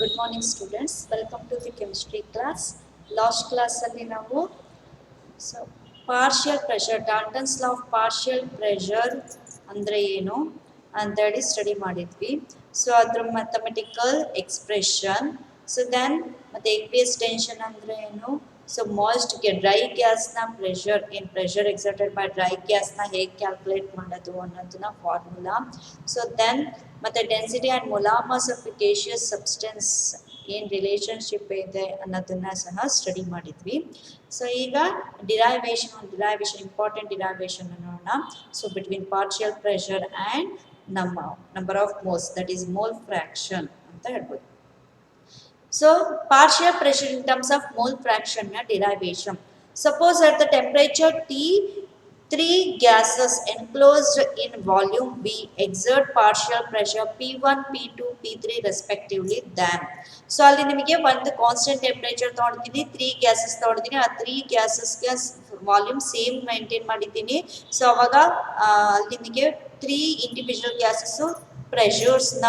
Good morning students, welcome to the chemistry class. Last class ಅಲ್ಲಿ ನಾವು partial pressure, Dalton's law of partial pressure ಅಂದ್ರೆ ಏನು ಅಂತ ಹೇಳಿ ಸ್ಟಡಿ ಮಾಡಿದ್ವಿ. ಸೊ ಅದ್ರ mathematical expression. ಸೊ then ಮತ್ತೆ aqueous tension ಅಂದ್ರೆ ಏನು, ಸೊ moist ಡ್ರೈ ಗ್ಯಾಸ್ನ pressure pressure exerted by dry ಗ್ಯಾಸ್ನ ಹೇಗೆ ಕ್ಯಾಲ್ಕುಲೇಟ್ ಮಾಡೋದು ಅನ್ನೋದನ್ನ ಫಾರ್ಮುಲಾ. ಸೊ ದೆನ್ ಮತ್ತೆ density and molar mass of gaseous substance ಏನು ರಿಲೇಷನ್ಶಿಪ್ ಇದೆ ಅನ್ನೋದನ್ನ ಸಹ ಸ್ಟಡಿ ಮಾಡಿದ್ವಿ. ಸೊ ಈಗ ಡಿರೈವೇಷನ್ ಇಂಪಾರ್ಟೆಂಟ್ ಡಿರೈವೇಷನ್ ನೋಡೋಣ. So between partial pressure and number of moles, that is mole fraction ಅಂತ ಹೇಳ್ಬೋದು. So partial pressure in terms of mole fraction derivation. Suppose at the temperature T, three gases enclosed in volume V exert partial pressure P1, P2, P3 respectively then. So ಅಲ್ಲಿ ನಿಮಗೆ ಒಂದು constant temperature ತಗೊಂಡಿದ್ದೀನಿ, 3 gases ತಗೊಂಡಿದ್ದೀನಿ, ಆ 3 ಗ್ಯಾಸಸ್ಗೆ volume same maintain ಮಾಡಿದ್ದೀನಿ. So ಅವಾಗ ಅಲ್ಲಿ ನಿಮಗೆ 3 ಇಂಡಿವಿಜುವಲ್ ಗ್ಯಾಸಸ್ಸು ಪ್ರೆಷರ್ಸ್ನ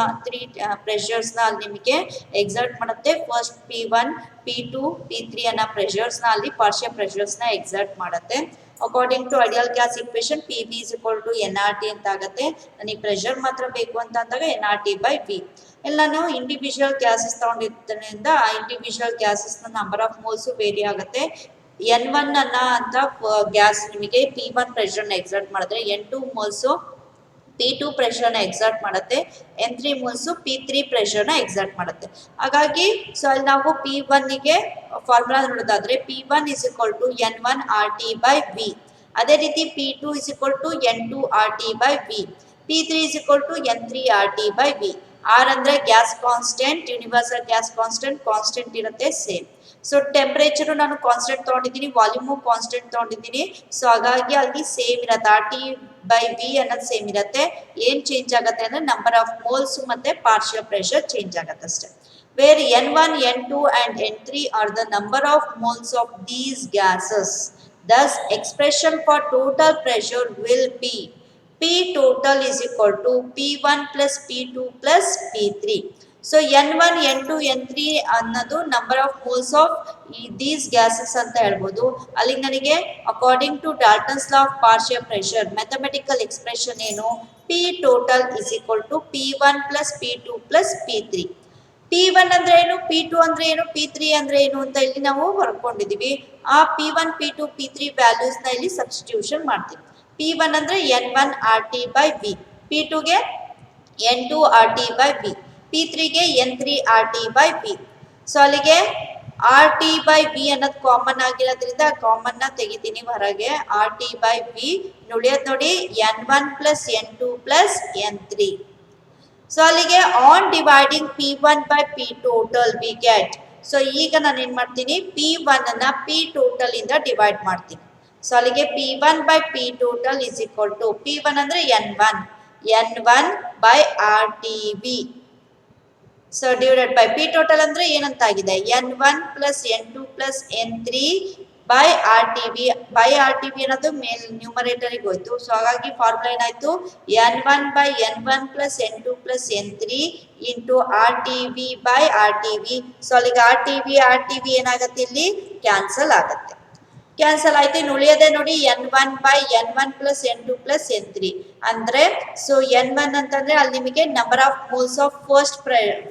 ಅಲ್ಲಿ ನಿಮಗೆ ಎಕ್ಸರ್ಟ್ ಮಾಡುತ್ತೆ. ಫಸ್ಟ್ P1, P2, P3 ಅನ್ನೋ ಪ್ರೆಷರ್ಸ್ನ ಅಲ್ಲಿ ಪಾರ್ಷಿಯಲ್ ಪ್ರೆಷರ್ಸ್ನ ಎಕ್ಸರ್ಟ್ ಮಾಡುತ್ತೆ. According to ideal gas equation PV is equal to nRT ಅಂತ ಆಗುತ್ತೆ. ನನಗೆ ಪ್ರೆಷರ್ ಮಾತ್ರ ಬೇಕು ಅಂತ ಅಂದಾಗ nRT/V. ಎಲ್ಲಾನು ಇಂಡಿವಿಜುವಲ್ ಗ್ಯಾಸಸ್ ತಗೊಂಡಿದ್ದರಿಂದ ಆ ಇಂಡಿವಿಜುವಲ್ ಗ್ಯಾಸಸ್ನ ನಂಬರ್ ಆಫ್ ಮೋಲ್ಸು ವೇರಿ ಆಗುತ್ತೆ. N1 ಅನ್ನೋ ಅಂತ ಗ್ಯಾಸ್ ನಿಮಗೆ P1 ಪ್ರೆಷರ್ನ ಎಕ್ಸರ್ಟ್ ಮಾಡಿದ್ರೆ N2 ಮೋಲ್ಸು P2 ಪ್ರೆಷರ್ನ ಎಕ್ಸರ್ಟ್ ಮಾಡುತ್ತೆ, N3 ಮೋಲ್ಸು P3 ಪ್ರೆಷರ್ನ ಎಕ್ಸರ್ಟ್ ಮಾಡುತ್ತೆ. ಹಾಗಾಗಿ ಸೊ ಅಲ್ಲಿ ನಾವು P1ಗೆ ಫಾರ್ಮುಲಾ ನೋಡೋದಾದ್ರೆ P1 is equal to N1 RT/V. ಅದೇ ರೀತಿ P2 is equal to N2 RT/V. P3 is equal to N3 RT/V. R ಅಂದ್ರೆ gas constant, universal gas constant ಇರುತ್ತೆ ಸೇಮ್. ಸೊ ಟೆಂಪರೇಚರು ನಾನು ಕಾನ್ಸ್ಟೆಂಟ್ ತೊಗೊಂಡಿದ್ದೀನಿ, ವಾಲ್ಯೂಮು ಕಾನ್ಸ್ಟೆಂಟ್ ತೊಗೊಂಡಿದ್ದೀನಿ. So ಹಾಗಾಗಿ ಅಲ್ಲಿ same ಇರುತ್ತೆ, RT/V ಅನ್ನೋದು ಸೇಮ್ ಇರುತ್ತೆ. ಏನು ಚೇಂಜ್ ಆಗುತ್ತೆ ಅಂದರೆ ನಂಬರ್ ಆಫ್ ಮೋಲ್ಸ್ ಮತ್ತು ಪಾರ್ಷಿಯಲ್ ಪ್ರೆಷರ್ ಚೇಂಜ್ ಆಗುತ್ತೆ ಅಷ್ಟೇ. Where N1, N2 and N3 are the number of moles of these gases. Thus, expression for total pressure will be P total is equal to P1 plus P2 plus P3. So N1, N2, N3 ಅನ್ನೋದು number of moles of these gases ಅಂತ ಹೇಳ್ಬೋದು. ಅಲ್ಲಿ ನನಗೆ according to Dalton's law of partial pressure mathematical expression ಏನು, P total is equal to P1 plus P2 plus P3. P1 ಅಂದ್ರೆ ಏನು, P2 ಅಂದ್ರೆ ಏನು, P3 ಅಂದ್ರೆ ಏನು ಅಂತ ಇಲ್ಲಿ ನಾವು ಬರ್ಕೊಂಡಿದೀವಿ. ಆ P1, P2, P3 ವ್ಯಾಲ್ಯೂಸ್ನ ಇಲ್ಲಿ ಸಬ್ಸ್ಟಿಟ್ಯೂಷನ್ ಮಾಡ್ತೀವಿ. P1 ಅಂದ್ರೆ N1 RT/V, P2ಗೆ N2 RT/V, P3ಗೆ N3 RT/V. So ಅಲ್ಲಿಗೆ RT/V ಅನ್ನೋದು ಕಾಮನ್ ಆಗಿರೋದ್ರಿಂದ ಕಾಮನ್ನ ತೆಗಿತೀನಿ ಹೊರಗೆ. RT/V ನುಡಿಯೋದು ನೋಡಿ N1 plus N2 plus N3. So ಅಲ್ಲಿಗೆ on dividing P1/P total we get. So ಈಗ ನಾನು ಏನು ಮಾಡ್ತೀನಿ, P1 ಅನ್ನ P ಟೋಟಲ್ ಇಂದ ಡಿವೈಡ್ ಮಾಡ್ತೀನಿ. ಸೊ ಅಲ್ಲಿಗೆ P1/P total is equal to P1 ಅಂದ್ರೆ N1 by RTV. So divided by P total ಅಂದ್ರೆ ಏನಂತ ಆಗಿದೆ, N1 plus N2 plus N3 by RTV ಅನ್ನೋದು ಮೇಲ್ ನ್ಯೂಮರೇಟರಿಗೆ ಹೋಯ್ತು. ಸೊ ಹಾಗಾಗಿ ಫಾರ್ಮುಲಾ ಏನಾಯ್ತು, N1 by N1 plus N2 plus N3 into RTV/RTV. So ಅಲ್ಲಿಗೆ RTV ಏನಾಗುತ್ತೆ, ಇಲ್ಲಿ ಕ್ಯಾನ್ಸಲ್ ಆಗುತ್ತೆ. ಕ್ಯಾನ್ಸಲ್ ಆಯ್ತು. ಇನ್ನು ಉಳಿಯೋದೇ ನೋಡಿ N1 by N1 plus N2 plus N3 ಅಂದ್ರೆ ಸೊ N1 ಅಂತಂದ್ರೆ ಅಲ್ಲಿ ನಿಮಗೆ number of moles of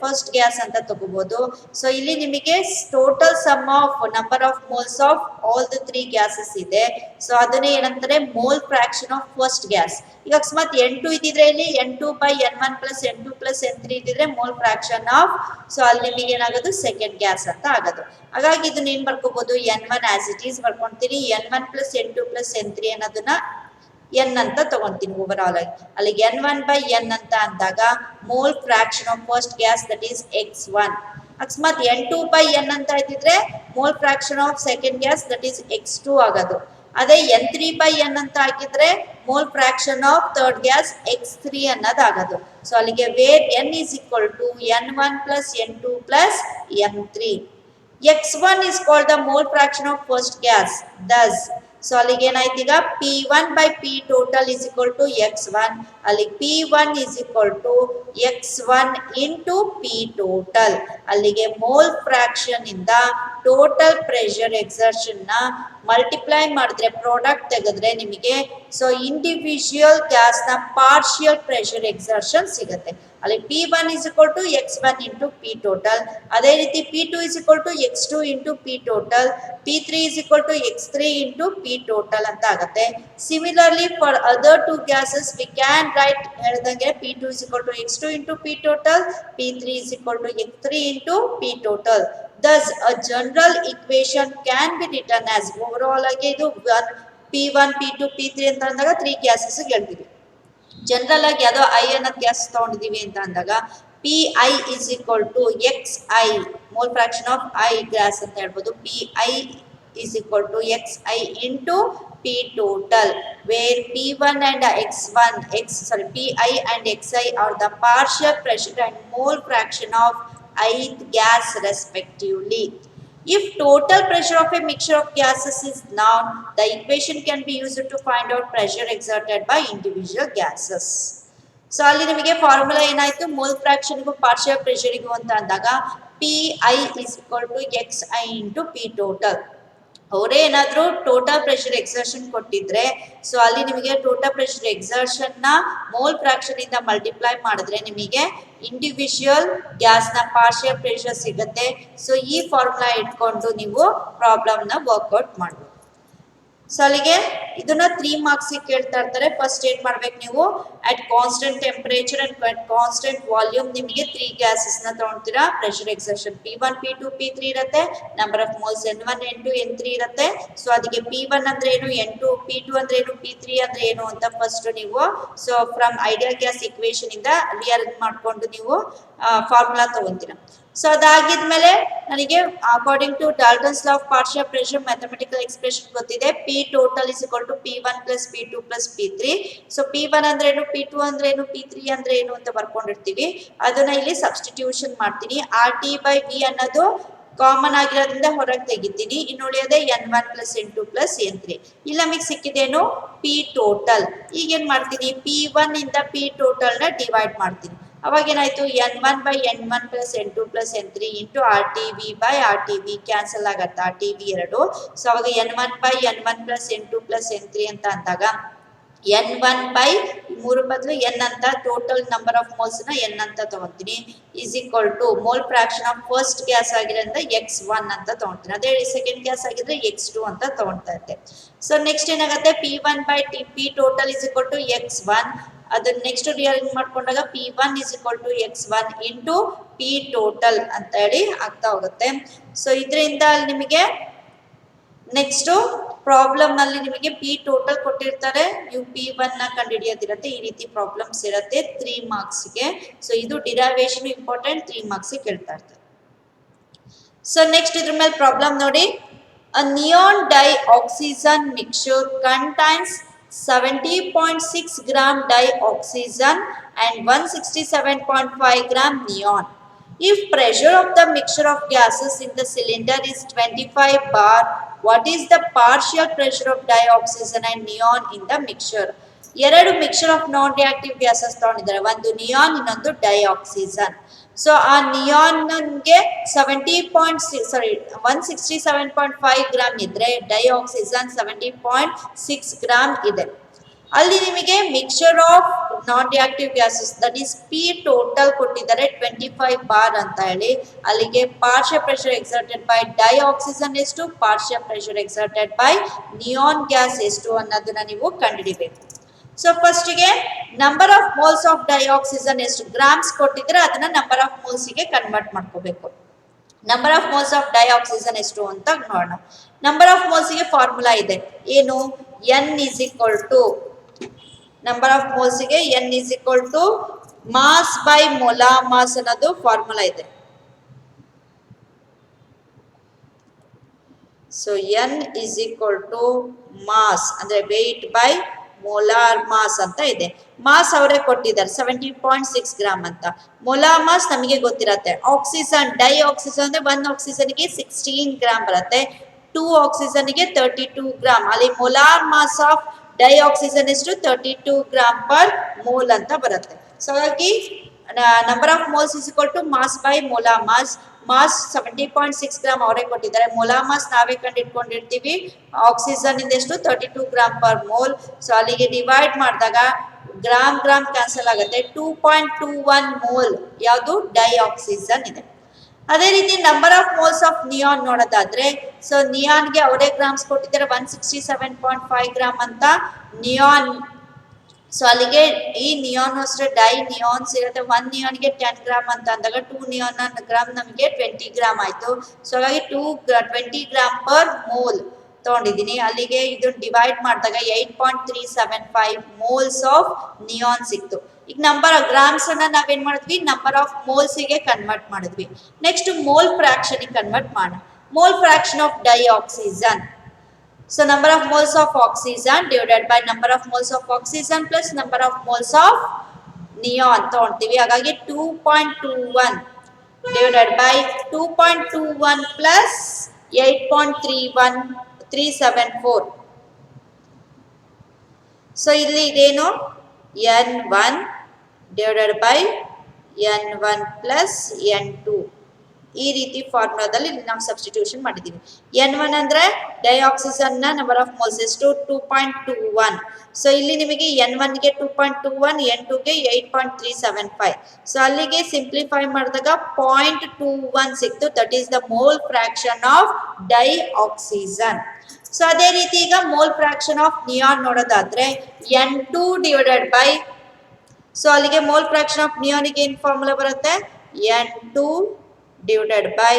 first gas ಅಂತ ತಗೋಬಹುದು. ಸೊ ಇಲ್ಲಿ ನಿಮಗೆ total some of number of moles of all the 3 gases ಇದೆ. ಸೊ ಅದನ್ನೇ ಏನಂತಾರೆ, mole fraction of first gas. ಈಗ ಅಕಸ್ಮಾತ್ N2 ಇದ್ದಿದ್ರೆ ಇಲ್ಲಿ N2 by N1 plus N2 plus N3 ಇದ್ದಿದ್ರೆ ಮೋಲ್ ಫ್ರಾಕ್ಷನ್ ಆಫ್, ಸೊ ಅಲ್ಲಿ ನಿಮಗೆ ಏನಾಗೋದು ಸೆಕೆಂಡ್ ಗ್ಯಾಸ್ ಅಂತ ಆಗೋದು. ಹಾಗಾಗಿ ಇದನ್ನ ಏನ್ ಬರ್ಕೋಬಹುದು, N1 ಆಸ್ ಇಟ್ ಈಸ್ ಬರ್ಕೊಂತೀನಿ, N1 plus N2 plus N3 ಅನ್ನೋದನ್ನ N ಅಂತ ತಗೊಂತೀನಿ ಓವರ್ ಆಲ್ ಆಗಿ. ಅಲ್ಲಿಗೆ N1 ಬೈ N ಅಂತ ಅಂದಾಗ mole fraction of first gas that is X1. ಅಕಸ್ಮಾತ್ N2 ಬೈ N ಅಂತ ಇದ್ದಿದ್ರೆ mole fraction of second gas that is X2 ಆಗೋದು. ಅದೇ N3 ಬೈ N ಅಂತ ಹಾಕಿದ್ರೆ mole fraction of third gas X3 ಅನ್ನೋದಾಗೋದು. ಸೊ ಅಲ್ಲಿಗೆ where N is equal to N1 plus N2 plus N3. X1 is called the mole fraction of first gas. Thus, so ಅಲ್ಲಿಗೆ ಏನಾಯ್ತು ಈಗ P1 by P total is equal to x1, ಅಲ್ಲಿ P1 is equal to x1 into P total. ಅಲ್ಲಿಗೆ mole fraction ಇಂದ total pressure exertion ನ multiply ಮಾಡಿದ್ರೆ product ತೆಗೆದ್ರೆ ನಿಮಗೆ ಸೊ ಇಂಡಿವಿಜುವಲ್ ಗ್ಯಾಸ್ ನ ಪಾರ್ಷಿಯಲ್ ಪ್ರೆಷರ್ ಎಕ್ಸರ್ಷನ್ ಸಿಗುತ್ತೆ. ಅಲ್ಲಿ P1 is equal to x1 into P total. ಅದೇ ರೀತಿ P2 is equal to x2 into P total. P3 is equal to x3 into P total ಅಂತ ಆಗುತ್ತೆ. Similarly for other two gases we can write ಹೇಳಿದಂಗೆ P2 is equal to x2 into P total. P3 is equal to x3 into P total. Thus a general equation can be written as overall ಆಗಿ ಇದು P1 P2 P3 ಅಂತ ಅಂದಾಗ 3 gases ಹೇಳ್ತೀವಿ. General ಆಗಿ ಯಾವುದೋ I ಅನ್ನೋದು gas ತಗೊಂಡಿದೀವಿ ಅಂತ ಅಂದಾಗ Pi is equal to xi, mole fraction of I gas ಅಂತ ಹೇಳ್ಬೋದು. Pi is equal to xi into P total, where P1 and Pi and xi are the partial pressure and mole fraction of ith gas respectively. If total pressure of a mixture of gases is known, the equation can be used to find out pressure exerted by individual gases. So ಅಲ್ಲಿ ನಿಮಗೆ formula ಏನಾಯ್ತು, mole ಫ್ರಾಕ್ಷನ್ಗೂ partial ಪ್ರೆಷರಿಗೂ ಅಂತ ಅಂದಾಗ Pi is equal to xi into P total. ಅವರೇ ಏನಾದರೂ total pressure exertion ಕೊಟ್ಟಿದ್ರೆ so ಅಲ್ಲಿ ನಿಮಗೆ ಟೋಟಲ್ ಪ್ರೆಷರ್ ಎಕ್ಸರ್ಷನ್ ನ ಮೋಲ್ ಫ್ರಾಕ್ಷನ್ ಇಂದ ಮಲ್ಟಿಪ್ಲೈ ಮಾಡಿದ್ರೆ ನಿಮಗೆ ಇಂಡಿವಿಜುವಲ್ ಗ್ಯಾಸ್ ನ ಪಾರ್ಷಿಯಲ್ ಪ್ರೆಷರ್ ಸಿಗುತ್ತೆ. ಸೊ ಈ ಫಾರ್ಮುಲಾ ಇಟ್ಕೊಂಡು ನೀವು ಪ್ರಾಬ್ಲಮ್ ನ ವರ್ಕ್ಔಟ್ ಮಾಡಬಹುದು. ಸೊ ಅಲ್ಲಿಗೆ ಇದನ್ನ 3 ಮಾರ್ಕ್ಸ್ ಕೇಳ್ತಾ ಇರ್ತಾರೆ. ಫಸ್ಟ್ ಏನ್ ಮಾಡ್ಬೇಕು ನೀವು, at constant temperature and constant volume ನಿಮಗೆ 3 ಗ್ಯಾಸಸ್ ನ ತಗೊಳ್ತೀರಾ. Pressure exertion P1 P2 P3 ಇರುತ್ತೆ. Number of moles N1 N2 N3 ಇರುತ್ತೆ. ಸೊ ಅದಕ್ಕೆ P1 ಅಂದ್ರೆ ಏನು, N2 P2 ಅಂದ್ರೆ ಏನು, P3 ಅಂದ್ರೆ ಏನು ಅಂತ ಫಸ್ಟ್ ನೀವು so from ideal gas equation ಇಂದ ರಿಯರೇಂಜ್ ಮಾಡ್ಕೊಂಡು ನೀವು ಫಾರ್ಮುಲಾ ತಗೊಂತೀರಾ. ಸೊ ಅದಾಗಿದ್ಮೇಲೆ ನನಗೆ according to Dalton's law of partial pressure mathematical expression ಗೊತ್ತಿದೆ. P total is equal to P1 plus P2 plus P3. So P1 ಅಂದ್ರೆ ಏನು, P2 ಅಂದ್ರೆ ಏನು, P3 ಅಂದ್ರೆ ಏನು ಅಂತ ಬರ್ಕೊಂಡಿರ್ತೀವಿ. ಅದನ್ನ ಇಲ್ಲಿ ಸಬ್ಸ್ಟಿಟ್ಯೂಷನ್ ಮಾಡ್ತೀನಿ. RT by V ಅನ್ನೋದು ಕಾಮನ್ ಆಗಿರೋದ್ರಿಂದ ಹೊರಗೆ ತೆಗಿತೀನಿ. ಇನ್ನು ಉಳಿಯೋದೆ N1 plus N2 plus N3. ಇಲ್ಲಿ ನಮಗೆ ಸಿಕ್ಕಿದೇನು P total. ಈಗೇನ್ ಮಾಡ್ತೀನಿ, P1 ಇಂದ P total ನ ಡಿವೈಡ್ ಮಾಡ್ತೀನಿ. ಅವಾಗ ಏನಾಯ್ತು, N1 by N1 plus N2 plus N3 into RTV by RTV cancel ಆಗತ್ತೆ, RTV ಎರಡು. ಸೊ ಅವಾಗ N1 by N1 plus N2 plus N3 ಅಂತ ಅಂದಾಗ N1 by 3 ಬದಲು N ಅಂತ ಟೋಟಲ್ ನಂಬರ್ ಆಫ್ ಮೋಲ್ಸ್ ನ N ಅಂತ ತಗೊಂತೀನಿ is equal to mole fraction of first gas ಆಗಿರೋದ್ರಿಂದ x1 ಅಂತ ತಗೊಂತೀನಿ. ಅದೇ ಸೆಕೆಂಡ್ ಗ್ಯಾಸ್ ಆಗಿದ್ರೆ x2 ಅಂತ ತಗೊಳ್ತಾ ಇದ್ದೆ. ಸೊ ನೆಕ್ಸ್ಟ್ ಏನಾಗುತ್ತೆ, P1 by P total is equal to x1. ಅದನ್ನ ನೆಕ್ಸ್ಟ್ ರಿಯರೇಂಜ್ ಮಾಡ್ಕೊಂಡಾಗ P1 is equal to x1 into P total ಅಂತ ಹೇಳಿ ಆಗ್ತಾ ಹೋಗುತ್ತೆ. ಸೊ ಇದರಿಂದ ನಿಮಗೆ ನೆಕ್ಸ್ಟ್ ಪ್ರಾಬ್ಲಮ್ ನಲ್ಲಿ ನಿಮಗೆ P total ಕೊಟ್ಟಿರ್ತಾರೆ, ನೀವು P1 ನ ಕಂಡುಹಿಡಿಯೋದಿರುತ್ತೆ. ಈ ರೀತಿ ಪ್ರಾಬ್ಲಮ್ಸ್ ಇರುತ್ತೆ 3 ಮಾರ್ಕ್ಸ್ ಗೆ. ಸೊ ಇದು ಡಿರೈವೇಶನ್ ಇಂಪಾರ್ಟೆಂಟ್, 3 ಮಾರ್ಕ್ಸ್ ಕೇಳ್ತಾ ಇರ್ತಾರೆ. ಸೊ ನೆಕ್ಸ್ಟ್ ಇದ್ರ ಮೇಲೆ ಪ್ರಾಬ್ಲಮ್ ನೋಡಿ. A neon dioxazine mixture contains 70.6 gram dioxazine and 167.5 gram neon. If pressure of the mixture of gases in the cylinder is 25 bar, what is the partial pressure of dioxazine and neon in the mixture? ಎರಡು mixture of non reactive gases ತಗೊಂಡಿದ್ದಾರೆ, ಒಂದು neon ಇನ್ನೊಂದು dioxygen. So ಆ ನಿಯಾನ್ಗೆ 167.5 gram ಇದ್ರೆ dioxygen 70.6 gram ಇದೆ. ಅಲ್ಲಿ ನಿಮಗೆ mixture of non reactive gases that is P total ಕೊಟ್ಟಿದ್ದಾರೆ 25 ಬಾರ್ ಅಂತ ಹೇಳಿ. ಅಲ್ಲಿಗೆ partial pressure exerted by dioxygen ಎಷ್ಟು, partial pressure exerted by neon gas ಎಷ್ಟು ಅನ್ನೋದನ್ನ ನೀವು ಕಂಡುಹಿಡಿಬೇಕು. ಸೊ ಫಸ್ಟಿಗೆ number of moles of dioxygen ಎಷ್ಟು ಗ್ರಾಮ್ಸ್ ಕೊಟ್ಟಿದ್ರೆ ಅದನ್ನ ನಂಬರ್ ಆಫ್ ಮೋಲ್ಸ್ ಗೆ ಕನ್ವರ್ಟ್ ಮಾಡ್ಕೋಬೇಕು. Number of moles of dioxygen ಎಷ್ಟು ಅಂತ ನೋಡೋಣ. ನಂಬರ್ ಆಫ್ ಮೋಲ್ಸ್ ಗೆ ಫಾರ್ಮುಲಾ ಇದೆ, ಏನು, N is equal to number of moles ಗೆ N is equal to mass by molar mass ಅನ್ನೋದು ಫಾರ್ಮುಲಾ ಇದೆ. So N is equal to mass ಅಂದ್ರೆ ವೇಟ್ ಬೈ ಮೊಲಾರ್ ಮಾಸ್ ಅಂತ ಇದೆ. ಮಾಸ್ ಅವರೇ ಕೊಟ್ಟಿದ್ದಾರೆ 70.6 ಗ್ರಾಮ್ ಅಂತ. ಮೊಲಾರ್ ಮಾಸ್ ನಮಗೆ ಗೊತ್ತಿರತ್ತೆ. ಆಕ್ಸಿಜನ್ ಡೈಆಕ್ಸಿಜನ್ ಅಂದ್ರೆ 1 ಆಕ್ಸಿಜನ್ ಗೆ 16 ಗ್ರಾಮ್ ಬರುತ್ತೆ. 2 ಆಕ್ಸಿಜನ್ಗೆ 32 ಗ್ರಾಮ್. ಅಲ್ಲಿ ಮೊಲಾರ್ ಮಾಸ್ ಆಫ್ ಡೈಆಕ್ಸಿಜನ್ ಎಷ್ಟು 32 ಗ್ರಾಮ್ ಪರ್ ಮೋಲ್ ಅಂತ ಬರುತ್ತೆ. ಸೊ ಹಾಗಾಗಿ number of moles is equal to mass by molar mass. Mass 70.6 gram ಅವರೇ ಕೊಟ್ಟಿದ್ದಾರೆ. ಮೊಲಾರ್ ಮಾಸ್ ನಾವೇ ಕಂಡಿಟ್ಕೊಂಡಿರ್ತೀವಿ. ಆಕ್ಸಿಜನ್ ಇಂದ ಎಷ್ಟು 32 ಗ್ರಾಮ್ ಪರ್ ಮೋಲ್. ಸೊ ಅಲ್ಲಿಗೆ ಡಿವೈಡ್ ಮಾಡಿದಾಗ ಗ್ರಾಮ್ ಗ್ರಾಮ್ ಕ್ಯಾನ್ಸಲ್ ಆಗುತ್ತೆ. 2.21 ಮೋಲ್ ಯಾವುದು ಡೈಆಕ್ಸಿಜನ್ ಇದೆ. ಅದೇ ರೀತಿ number of moles of neon ನೋಡೋದಾದ್ರೆ, ಸೊ ನಿಯಾನ್ಗೆ ಅವರೇ ಗ್ರಾಮ್ಸ್ ಕೊಟ್ಟಿದ್ದಾರೆ 167.5 ಗ್ರಾಮ್ ಅಂತ ನಿಯಾನ್. ಸೊ ಅಲ್ಲಿಗೆ ಈ ನಿಯಾನ್ ಅಷ್ಟೇ ಡೈ ನಿಯಾನ್ಸ್ ಇರುತ್ತೆ. 1 ನಿಯಾನ್ಗೆ 10 ಗ್ರಾಮ್ ಅಂತ ಅಂದಾಗ 2 ನಿಯಾನ್ ಗ್ರಾಮ್ ನಮಗೆ 20 ಗ್ರಾಮ್ ಆಯ್ತು. ಸೊ ಹಾಗಾಗಿ 20 ಗ್ರಾಮ್ ಪರ್ ಮೋಲ್ ತಗೊಂಡಿದ್ದೀನಿ. ಅಲ್ಲಿಗೆ ಇದನ್ನ ಡಿವೈಡ್ ಮಾಡಿದಾಗ 8.375 ಮೋಲ್ಸ್ ಆಫ್ ನಿಯಾನ್ ಸಿಕ್ತು. ಈಗ ನಂಬರ್ ಆಫ್ ಗ್ರಾಮ್ಸ್ ಅನ್ನ ನಾವೇನ್ ಮಾಡಿದ್ವಿ, ನಂಬರ್ ಆಫ್ ಮೋಲ್ಸ್ ಗೆ ಕನ್ವರ್ಟ್ ಮಾಡಿದ್ವಿ. ನೆಕ್ಸ್ಟ್ ಮೋಲ್ ಫ್ರಾಕ್ಷನ್ ಕನ್ವರ್ಟ್ ಮಾಡೋಣ. Mole fraction of dioxygen. So number of moles of oxygen divided by number of moles of oxygen plus number of moles of neon ತಗೊಂತೀವಿ. ಹಾಗಾಗಿ 2.21 divided by 2.21 plus 8.374. So ಇಲ್ಲಿ ಇದೇನು N1 divided by N1 plus N2 ಈ ರೀತಿ ಫಾರ್ಮುಲಾದಲ್ಲಿ ನಾವು substitution ಮಾಡಿದ್ದೀವಿ. N1 ಅಂದ್ರೆ dioxygen ನ number of moles ಎಷ್ಟು 2.21. ಸೊ ಇಲ್ಲಿ ನಿಮಗೆ N1 ಗೆ 2.21, N2 ಗೆ 8.375. ಸೊ ಅಲ್ಲಿಗೆ ಸಿಂಪ್ಲಿಫೈ ಮಾಡಿದಾಗ 0.21 ಸಿಕ್ತು. That is the mole fraction of dioxygen. So ಅದೇ ರೀತಿ ಈಗ ಮೋಲ್ ಫ್ರಾಕ್ಷನ್ ಆಫ್ ನಿಯಾನ್ ನೋಡೋದಾದ್ರೆ N2 ಡಿವೈಡೆಡ್ ಬೈ, ಸೊ ಅಲ್ಲಿಗೆ ಮೋಲ್ ಫ್ರಾಕ್ಷನ್ ಆಫ್ ನಿಯಾನ್ಗೆ ಏನ್ ಫಾರ್ಮುಲಾ ಬರುತ್ತೆ, N2 divided by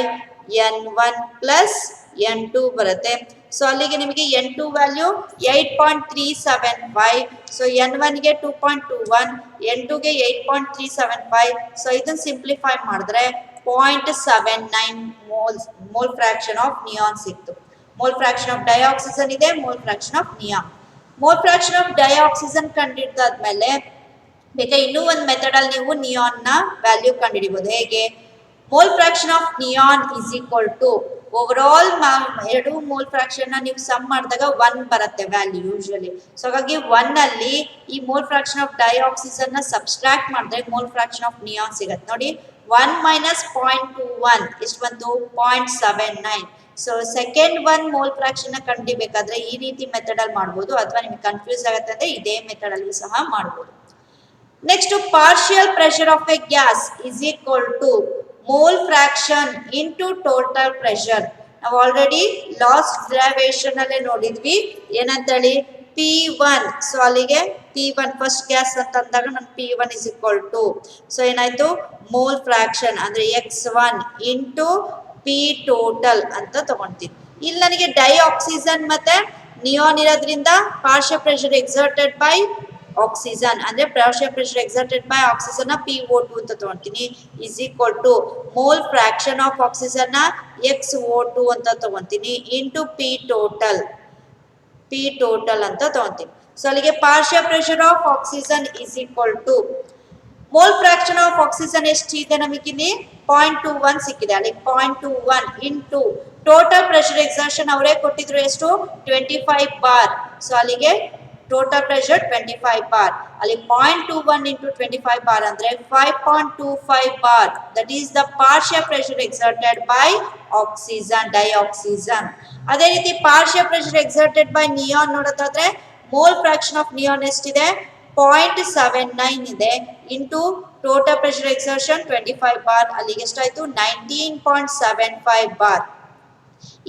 N1 plus N2 ಬರುತ್ತೆ. ಸೊ ಅಲ್ಲಿಗೆ ನಿಮಗೆ N2 ವ್ಯಾಲ್ಯೂ 8.375. ಸೊ N1 ಗೆ 2.21, N2 ಗೆ 8.375. ಸೊ ಇದನ್ನ ಸಿಂಪ್ಲಿಫೈ ಮಾಡಿದ್ರೆ 0.79 ಮೋಲ್ ಫ್ರಾಕ್ಷನ್ ಆಫ್ ನಿಯಾನ್ ಸಿಕ್ತು. ಮೋಲ್ ಫ್ರಾಕ್ಷನ್ ಆಫ್ ಡೈಆಕ್ಸಿಜನ್ ಇದೆ, mole fraction of neon. Mole fraction of dioxygen ಕಂಡಿಡ್ದಾದ್ಮೇಲೆ ಬೇಕಾ ಇನ್ನೂ ಒಂದು ಮೆಥಡ್ ಅಲ್ಲಿ ನೀವು ನಿಯಾನ್ ನ ವ್ಯಾಲ್ಯೂ ಕಂಡುಹಿಡಿಬಹುದು. ಹೇಗೆ, mole fraction of neon is equal to over all ಎರಡು ಮೋಲ್ ಫ್ರಾಕ್ಷನ್ ನ ನೀವು ಸಮ್ ಮಾಡಿದಾಗ 1 ಬರುತ್ತೆ ವ್ಯಾಲ್ಯೂ ಯೂಶುವಲಿ. ಸೊ ಹಾಗಾಗಿ 1 ಅಲ್ಲಿ ಈ ಮೋಲ್ ಫ್ರಾಕ್ಷನ್ ಆಫ್ ಡೈಆಕ್ಸಿಜನ್ ನ ಸಬ್ಸ್ಟ್ರಾಕ್ಟ್ ಮಾಡಿದ್ರೆ ಮೋಲ್ ಫ್ರಾಕ್ಷನ್ ಆಫ್ ನಿಯಾನ್ ಸಿಗುತ್ತೆ. ನೋಡಿ 1 ಮೈನಸ್ 0.21 ಎಷ್ಟು ಬಂತು 0.79. ಸೊ ಸೆಕೆಂಡ್ 1 ಮೋಲ್ ಫ್ರಾಕ್ಷನ್ ನ ಕಂಡುಹಿಡಿಬೇಕಾದ್ರೆ ಈ ರೀತಿ ಮೆಥಡ್ ಅಲ್ಲಿ ಮಾಡಬಹುದು, ಅಥವಾ ನಿಮಗೆ ಕನ್ಫ್ಯೂಸ್ ಆಗುತ್ತೆ ಅಂದ್ರೆ ಇದೇ ಮೆಥಡ್ ಅಲ್ಲಿ ಸಹ ಮಾಡಬಹುದು. Next partial pressure of a gas is equal to mole fraction into total pressure. ನಾವು ಆಲ್ರೆಡಿ ಲಾಸ್ಟ್ ಡ್ರೈವೇಷನ್ ಅಲ್ಲೇ ನೋಡಿದ್ವಿ ಏನಂತ ಹೇಳಿ P1. ಸೊ ಅಲ್ಲಿಗೆ P1 ಫಸ್ಟ್ ಗ್ಯಾಸ್ ಅಂತ ಅಂದಾಗ ನಾನು P1 is equal to, so ಏನಾಯ್ತು ಮೋಲ್ ಫ್ರಾಕ್ಷನ್ ಅಂದ್ರೆ X1 ಇಂಟು P ಟೋಟಲ್ ಅಂತ ತಗೊಂತೀನಿ. ಇಲ್ಲಿ ನನಗೆ ಡೈಆಕ್ಸಿಜನ್ ಮತ್ತೆ ನಿಯಾನ್ ಇರೋದ್ರಿಂದ partial pressure exerted by oxygen ಅಂದ್ರೆ partial pressure exerted by oxygen ನ PO2 ಅಂತ ತಗೊಂತೀನಿ is equal to mole fraction of oxygen ನ XO2 ಅಂತ ತಗೊಂತೀನಿ ಇಂಟು P ಟೋಟಲ್ ಅಂತ ತಗೊಂತೀನಿ. ಸೊ ಅಲ್ಲಿಗೆ partial pressure of oxygen is equal to mole fraction of oxygen ಎಷ್ಟಿದೆ ನಮಗಿಲ್ಲಿ 0.21 ಸಿಕ್ಕಿದೆ. ಅಲ್ಲಿ 0.21 ಇಂಟು ಟೋಟಲ್ ಪ್ರೆಷರ್ ಎಕ್ಸರ್ಷನ್ ಅವರೇ ಕೊಟ್ಟಿದ್ರು ಎಷ್ಟು 25 ಬಾರ್. ಸೊ ಅಲ್ಲಿಗೆ ಟೋಟಲ್ ಪ್ರೆಷರ್ 25 ಬಾರ್. ಅಲ್ಲಿ 0.21 ಇಂಟು 25 ಬಾರ್ ಅಂದ್ರೆ 5.25 bar. That is the partial pressure exerted by oxygen dioxygen. ಅದೇ ರೀತಿ partial pressure exerted by neon ನೋಡೋದಾದ್ರೆ ಮೋಲ್ ಫ್ರಾಕ್ಷನ್ ಆಫ್ ನಿಯಾನ್ ಎಷ್ಟಿದೆ 0.79 ಇದೆ into total pressure exertion 25 bar. ಅಲ್ಲಿಗೆ ಎಷ್ಟಾಯ್ತು 19.75 ಬಾರ್.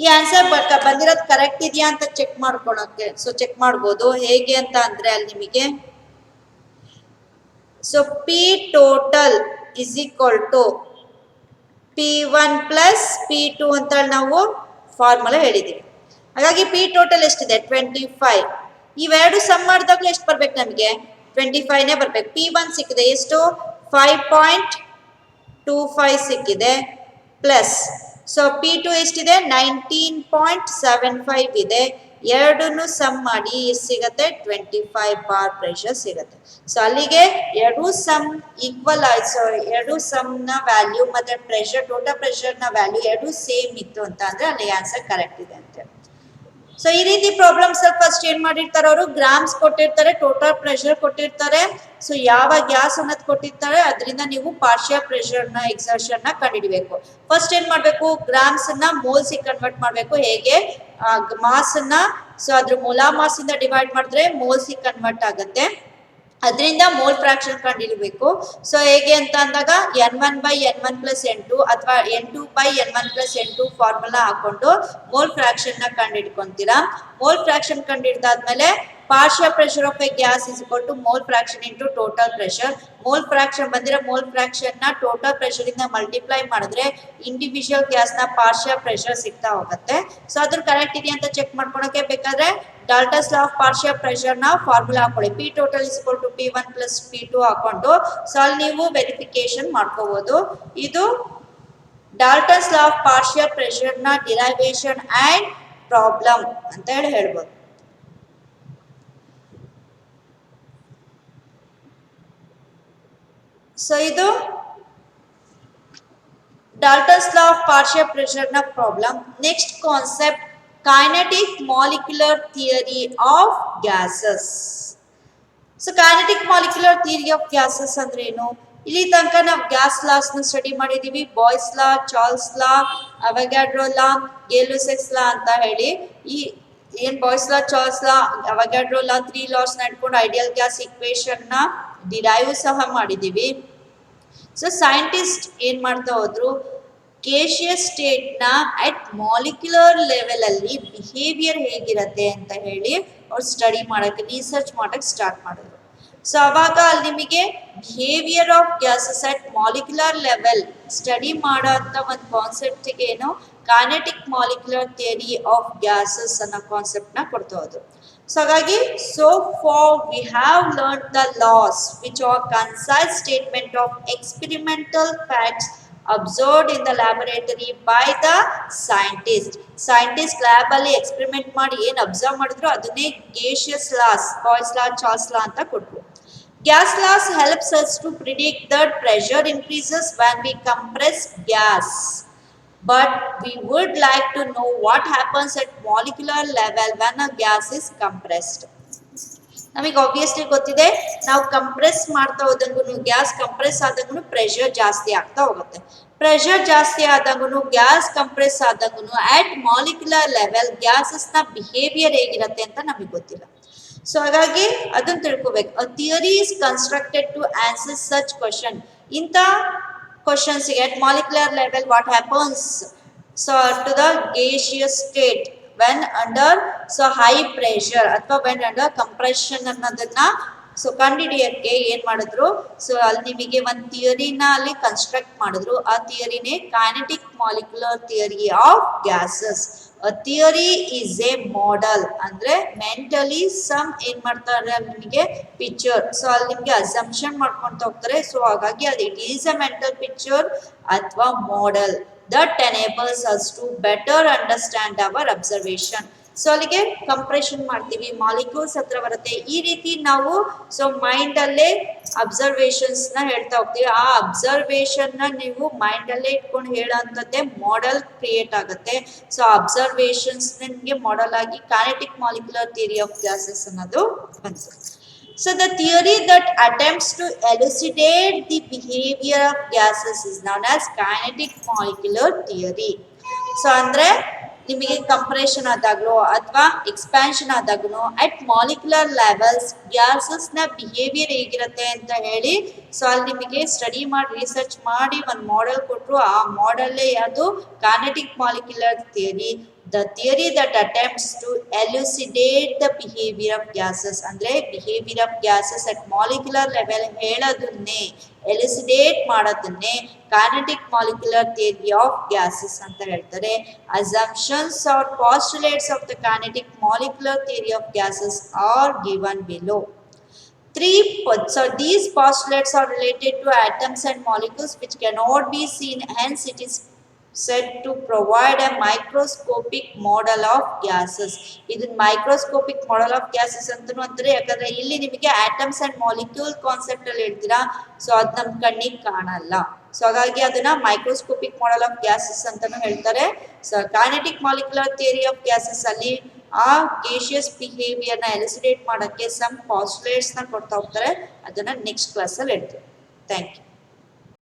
ಈ ಆನ್ಸರ್ ಬಂದಿರೋದು ಕರೆಕ್ಟ್ ಇದೆಯಾ ಅಂತ ಚೆಕ್ ಮಾಡ್ಕೊಳಕ್ಕೆ, ಸೊ ಚೆಕ್ ಮಾಡ್ಬೋದು. ಹೇಗೆ ಅಂತ ಅಂದ್ರೆ ಅಲ್ಲಿ ನಿಮಗೆ so P total is equal to P1 plus P2 ಅಂತ ನಾವು ಫಾರ್ಮುಲಾ ಹೇಳಿದೀವಿ. ಹಾಗಾಗಿ P ಟೋಟಲ್ ಎಷ್ಟಿದೆ 25. ಇವೆರಡು ಸಮ್ ಮಾಡಿದಾಗಲೂ ಎಷ್ಟು ಬರ್ಬೇಕು ನಮಗೆ 25ನೇ ಬರ್ಬೇಕು. P1 ಸಿಕ್ಕಿದೆ ಎಷ್ಟು 5.25 ಸಿಕ್ಕಿದೆ ಪ್ಲಸ್ ಸೊ P2 ಎಷ್ಟಿದೆ 19.75 ಇದೆ. ಎರಡನ್ನು ಸಮ್ ಮಾಡಿ ಎಷ್ಟು ಸಿಗತ್ತೆ 25 ಬಾರ್ ಪ್ರೆಷರ್ ಸಿಗತ್ತೆ. ಸೊ ಅಲ್ಲಿಗೆ ಎರಡು ಸಮ್ ಈಕ್ವಲ್ ಆಯ್ತು. ಎರಡು ಸಮ್ ನ ವ್ಯಾಲ್ಯೂ ಮತ್ತೆ ಪ್ರೆಷರ್ ಟೋಟಲ್ ಪ್ರೆಷರ್ ನ ವ್ಯಾಲ್ಯೂ ಎರಡು ಸೇಮ್ ಇತ್ತು ಅಂತ ಅಂದ್ರೆ ಅಲ್ಲಿ ಆನ್ಸರ್ ಕರೆಕ್ಟ್ ಇದೆ ಅಂತ. ಸೊ ಈ ರೀತಿ ಪ್ರಾಬ್ಲಮ್ಸ್ ಫಸ್ಟ್ ಏನ್ ಮಾಡಿರ್ತಾರೆ ಅವರು ಗ್ರಾಮ್ಸ್ ಕೊಟ್ಟಿರ್ತಾರೆ, ಟೋಟಲ್ ಪ್ರೆಷರ್ ಕೊಟ್ಟಿರ್ತಾರೆ. ಸೊ ಯಾವ ಗ್ಯಾಸ್ ಅನ್ನೋದು ಕೊಟ್ಟಿರ್ತಾರೆ ಅದರಿಂದ ನೀವು ಪಾರ್ಷಿಯಲ್ ಪ್ರೆಷರ್ ನ ಎಕ್ಸರ್ಷನ್ ನ ಕಂಡುಹಿಡಬೇಕು. ಫಸ್ಟ್ ಏನ್ ಮಾಡ್ಬೇಕು, ಗ್ರಾಮ್ಸ್ ಅನ್ನ ಮೋಲ್ಸ್ ಕನ್ವರ್ಟ್ ಮಾಡ್ಬೇಕು. ಹೇಗೆ ಮಾಸ್ ಅನ್ನ ಸೊ ಅದ್ರ ಮೊಲಾ ಮಾಸ್ ಇಂದ ಡಿವೈಡ್ ಮಾಡಿದ್ರೆ ಮೋಲ್ಸ್ ಕನ್ವರ್ಟ್ ಆಗುತ್ತೆ. ಅದರಿಂದ ಮೋಲ್ ಫ್ರಾಕ್ಷನ್ ಕಂಡುಹಿಡಬೇಕು. ಸೊ ಹೇಗೆ ಅಂತ ಅಂದಾಗ N1/N1+N2 ಅಥವಾ N2/N1+N2 ಫಾರ್ಮುಲಾ ಹಾಕೊಂಡು ಮೋಲ್ ಫ್ರಾಕ್ಷನ್ ನ ಕಂಡುಹಿಡ್ಕೊಂತೀರಾ. ಮೋಲ್ ಫ್ರಾಕ್ಷನ್ ಕಂಡುಹಿಡ್ದಾದ್ಮೇಲೆ partial pressure of a gas is equal to mole fraction into total pressure. Mole fraction ಬಂದಿರೋ ಮೋಲ್ ಫ್ರಾಕ್ಷನ್ ನ ಟೋಟಲ್ ಪ್ರೆಷರ್ ಇಂದ ಮಲ್ಟಿಪ್ಲೈ ಮಾಡಿದ್ರೆ ಇಂಡಿವಿಜುವಲ್ ಗ್ಯಾಸ್ ನ ಪಾರ್ಷಿಯಲ್ ಪ್ರೆಷರ್ ಸಿಗ್ತಾ ಹೋಗುತ್ತೆ. ಸೊ ಅದ್ರ ಕರೆಕ್ಟ್ ಇದೆಯಾ ಅಂತ ಚೆಕ್ ಮಾಡ್ಕೊಳಕ್ಕೆ ಬೇಕಾದ್ರೆ ಡಾಲ್ಟನ್ಸ್ ಲಾ ಆಫ್ ಪಾರ್ಷಿಯಲ್ ಪ್ರೆಷರ್ ನ ಫಾರ್ಮುಲಾ ಹಾಕೊಳ್ಳಿ. P total is equal to P1 plus P2 ಹಾಕೊಂಡು ಸೊ ಅಲ್ಲಿ ನೀವು ವೆರಿಫಿಕೇಶನ್ ಮಾಡ್ಕೋಬಹುದು. ಇದು Dalton's law of partial pressure ನ ಡಿರೈವೇಶನ್ ಅಂಡ್ ಪ್ರಾಬ್ಲಮ್ ಅಂತ ಹೇಳ್ಬೋದು. ಸೊ ಇದು Dalton's law of partial pressure ನ problem. Next concept kinetic molecular theory of gases. So kinetic molecular theory of gases ಅಂದ್ರೆ ಏನು? ಇಲ್ಲಿ ತನಕ ನಾವು ಗ್ಯಾಸ್ ಲಾಸ್ ನ ಸ್ಟಡಿ ಮಾಡಿದೀವಿ. ಬಾಯ್ಸ್ ಲಾ, ಚಾರ್ಲ್ಸ್ ಲಾ, ಅವಗಾಡ್ರೋ ಲಾ, ಗೇ-ಲುಸೆಕ್ಸ್ ಲಾ ಅಂತ ಹೇಳಿ. ಈ ಏನ್ ಬಾಯ್ಸ್ ಲಾ, ಚಾರ್ಲ್ಸ್ ಲಾ, ಅವಗಾಡ್ರೋ ಲಾ 3 ಲಾಸ್ ನ ಇಟ್ಕೊಂಡು ಐಡಿಯಲ್ ಗ್ಯಾಸ್ ಇಕ್ವೇಶನ್ ನ ಡಿರೈವ್ ಸಹ ಮಾಡಿದೀವಿ. ಸೊ ಸೈಂಟಿಸ್ಟ್ ಏನ್ ಮಾಡ್ತಾ ಹೋದ್ರು, ಗೇಷಿಯಸ್ ಸ್ಟೇಟ್ ನ ಅಟ್ ಮಾಲಿಕ್ಯುಲರ್ ಲೆವೆಲ್ ಅಲ್ಲಿ ಬಿಹೇವಿಯರ್ ಹೇಗಿರತ್ತೆ ಅಂತ ಹೇಳಿ ಅವ್ರು ಸ್ಟಡಿ ಮಾಡಕ್ಕೆ, ರಿಸರ್ಚ್ ಮಾಡಕ್ಕೆ ಸ್ಟಾರ್ಟ್ ಮಾಡಿದ್ರು. ಸೊ ಅವಾಗ ಅಲ್ಲಿ ನಿಮಗೆ behaviour of gases at molecular level study ಮಾಡೋ ಅಂತ ಒಂದು ಕಾನ್ಸೆಪ್ಟ್ ಏನು kinetic molecular theory of gases ಅನ್ನೋ ಕಾನ್ಸೆಪ್ಟ್ ನ ಕೊಡ್ತಾ ಹೋದ್ರು. ಸೊ ಹಾಗಾಗಿ so far we have learned the laws which are concise statement of experimental facts observed in the laboratory by the scientist lab ಅಲ್ಲಿ ಎಕ್ಸ್ಪೆರಿಮೆಂಟ್ ಮಾಡಿ ಏನ್ observe ಮಾಡಿದ್ರು ಅದನ್ನೇ ಗೇಷಿಯಸ್ ಲಾಸ್, ಬಾಯ್ಸ್ ಲಾ, ಚಾರ್ಲ್ಸ್ ಲಾ ಅಂತ ಕೊಟ್ರು. Gas laws helps us to predict that pressure increases when we compress gas. But we would like to know what happens at molecular level when a gas is compressed. ನಮಗೆ obviously ಗೊತ್ತಿದೆ, ನಾವು compress ಮಾಡ್ತಾ ಹೋದಂಗೂ gas compress ಆದಂಗೂ pressure ಜಾಸ್ತಿ ಆಗ್ತಾ ಹೋಗುತ್ತೆ. Pressure ಜಾಸ್ತಿ ಆದಂಗೂ ಗ್ಯಾಸ್ ಕಂಪ್ರೆಸ್ ಆದಂಗೂ ಅಟ್ ಮಾಲಿಕ್ಯುಲರ್ ಲೆವೆಲ್ ಗ್ಯಾಸಸ್ ನ ಬಿಹೇವಿಯರ್ ಹೇಗಿರುತ್ತೆ ಅಂತ ನಮಗೆ ಗೊತ್ತಿಲ್ಲ. ಸೊ ಹಾಗಾಗಿ ಅದನ್ನ ತಿಳ್ಕೊಬೇಕು. A theory is constructed to answer such question. ಇಂಥ questions at molecular level what happens so to the gaseous state when under so high pressure ಅಥವಾ when under compression ಅನ್ನೋದನ್ನ ಸೊ ಕಂಡುಹಿಡಿಯಕ್ಕೆ ಏನ್ ಮಾಡಿದ್ರು, ಸೊ ಅಲ್ಲಿ ನಿಮಗೆ ಒಂದು ಥಿಯರಿನ ಅಲ್ಲಿ ಕನ್ಸ್ಟ್ರಕ್ಟ್ ಮಾಡಿದ್ರು. ಆ ಥಿಯರಿನೇ kinetic molecular theory of gases. Theory is a model ಅಂದ್ರೆ ಮೆಂಟಲಿ ಸಮ್ ಏನ್ ಮಾಡ್ತಾರೆ ಅಲ್ಲಿ ನಿಮಗೆ ಪಿಕ್ಚರ್, ಸೊ ಅಲ್ಲಿ ನಿಮ್ಗೆ ಅಸಂಪ್ಷನ್ ಮಾಡ್ಕೊಂತ ಹೋಗ್ತಾರೆ. ಸೊ ಹಾಗಾಗಿ ಅದು it is a mental picture ಅಥವಾ model that enables us to better understand our observation. So ಅಲ್ಲಿಗೆ ಕಂಪ್ರೆಷನ್ ಮಾಡ್ತೀವಿ, ಮಾಲಿಕ್ಯೂಲ್ಸ್ ಹತ್ರ ಬರುತ್ತೆ. ಈ ರೀತಿ ನಾವು ಸೊ ಮೈಂಡ್ ಅಲ್ಲೇ ಅಬ್ಸರ್ವೇಷನ್ಸ್ ನ ಹೇಳ್ತಾ ಹೋಗ್ತೀವಿ. ಆ ಅಬ್ಸರ್ವೇಷನ್ ನ ನೀವು ಮೈಂಡ್ ಅಲ್ಲೇ ಇಟ್ಕೊಂಡು ಹೇಳೋಂಥದ್ದೇ ಮಾಡೆಲ್ ಕ್ರಿಯೇಟ್ ಆಗುತ್ತೆ. ಸೊ ಅಬ್ಸರ್ವೇಷನ್ಸ್ ನಿಮಗೆ ಮಾಡೆಲ್ ಆಗಿ kinetic molecular theory of gases ಅನ್ನೋದು ಬಂತು. So the theory that attempts to elucidate the behavior of gases is known as kinetic molecular theory. So ಅಂದ್ರೆ ನಿಮಗೆ ಕಂಪ್ರೆಷನ್ ಆದಾಗ್ಲೂ ಅಥವಾ ಎಕ್ಸ್ಪ್ಯಾನ್ಷನ್ ಆದಾಗ್ಲೂ ಅಟ್ ಮಾಲಿಕ್ಯುಲರ್ ಲೆವೆಲ್ಸ್ ಗ್ಯಾಸಸ್ ನ ಬಿಹೇವಿಯರ್ ಹೇಗಿರುತ್ತೆ ಅಂತ ಹೇಳಿ ಸೊ ಅಲ್ಲಿ ನಿಮಗೆ ಸ್ಟಡಿ ಮಾಡಿ ರಿಸರ್ಚ್ ಮಾಡಿ ಒಂದು ಮಾಡೆಲ್ ಕೊಟ್ಟರು. ಆ ಮಾಡೆಲ್ಲೇ ಯಾವುದು kinetic molecular theory. The theory that attempts to elucidate the behavior of gases ಅಂದ್ರೆ behavior of gases at molecular level ಹೇಳೋದನ್ನೇ ಎಲಿಸಿಡೇಟ್ ಮಾಡೋದನ್ನೇ kinetic molecular theory of gases ಅಂತ ಹೇಳ್ತಾರೆ. Assumptions or postulates of the kinetic molecular theory of gases are given below. So these postulates are related to atoms and molecules which cannot be seen, hence it is said to provide a microscopic model of gases. ಇದನ್ನ microscopic model of gases ಅಂತನೂ ಅಂತಾರೆ, ಯಾಕಂದ್ರೆ ಇಲ್ಲಿ ನಿಮಗೆ atoms and molecule concept ಅಲ್ಲಿ ಹೇಳ್ತೀರಾ, so ಅದು ನಮ್ಮ ಕಣ್ಣಿಗೆ ಕಾಣಲ್ಲ. ಸೊ ಹಾಗಾಗಿ ಅದನ್ನ ಮೈಕ್ರೋಸ್ಕೋಪಿಕ್ ಮಾಡೆಲ್ ಆಫ್ ಗ್ಯಾಸಸ್ ಅಂತಾನು ಹೇಳ್ತಾರೆ. So kinetic molecular theory of gases ಅಲ್ಲಿ ಆ ಗೇಷಿಯಸ್ ಬಿಹೇವಿಯರ್ನ ಎಲಿಸಿಡೇಟ್ ಮಾಡೋಕ್ಕೆ ಸಮ್ ಪಾಸ್ಟುಲೇಟ್ಸ್ನ ಕೊಡ್ತಾ ಹೋಗ್ತಾರೆ. ಅದನ್ನು ನೆಕ್ಸ್ಟ್ ಕ್ಲಾಸಲ್ಲಿ ಹೇಳ್ತೀವಿ. Thank you.